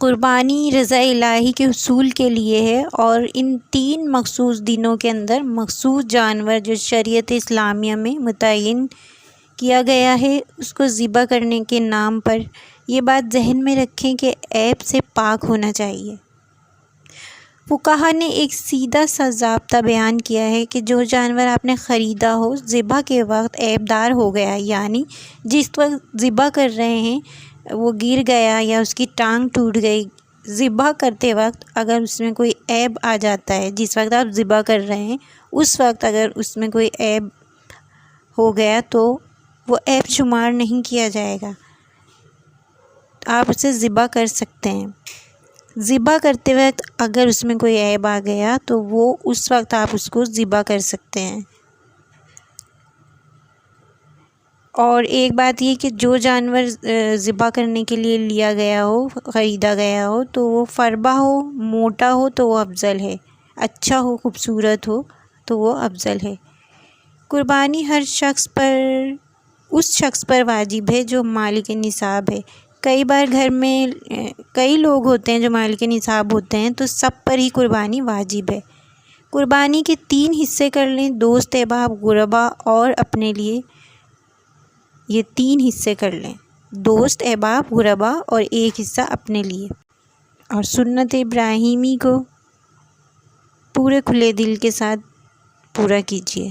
قربانی رضا الہی کے حصول کے لیے ہے، اور ان 3 مخصوص دنوں کے اندر مخصوص جانور جو شریعت اسلامیہ میں متعین کیا گیا ہے اس کو ذبح کرنے کے نام پر یہ بات ذہن میں رکھیں کہ عیب سے پاک ہونا چاہیے۔ فقہا نے ایک سیدھا سا ضابطہ بیان کیا ہے کہ جو جانور آپ نے خریدا ہو ذبح کے وقت عیب دار ہو گیا، یعنی جس وقت ذبح کر رہے ہیں وہ گر گیا یا اس کی ٹانگ ٹوٹ گئی، ذبح کرتے وقت اگر اس میں کوئی عیب آ جاتا ہے، جس وقت آپ ذبح کر رہے ہیں اس وقت اگر اس میں کوئی عیب ہو گیا تو وہ عیب شمار نہیں کیا جائے گا، آپ اسے ذبح کر سکتے ہیں۔ ذبح کرتے وقت اگر اس میں کوئی عیب آ گیا تو وہ اس وقت آپ اس کو ذبح کر سکتے ہیں۔ اور ایک بات یہ کہ جو جانور ذبح کرنے کے لیے لیا گیا ہو، خریدا گیا ہو، تو وہ فربہ ہو، موٹا ہو تو وہ افضل ہے، اچھا ہو، خوبصورت ہو تو وہ افضل ہے۔ قربانی ہر شخص پر اس شخص پر واجب ہے جو مالک نصاب ہے۔ کئی بار گھر میں کئی لوگ ہوتے ہیں جو مالک نصاب ہوتے ہیں تو سب پر ہی قربانی واجب ہے۔ قربانی کے 3 حصے کر لیں، دوست، احباب، غربا اور اپنے لیے۔ یہ 3 حصے کر لیں، دوست، احباب، غربا اور 1 حصہ اپنے لیے، اور سنت ابراہیمی کو پورے کھلے دل کے ساتھ پورا کیجیے۔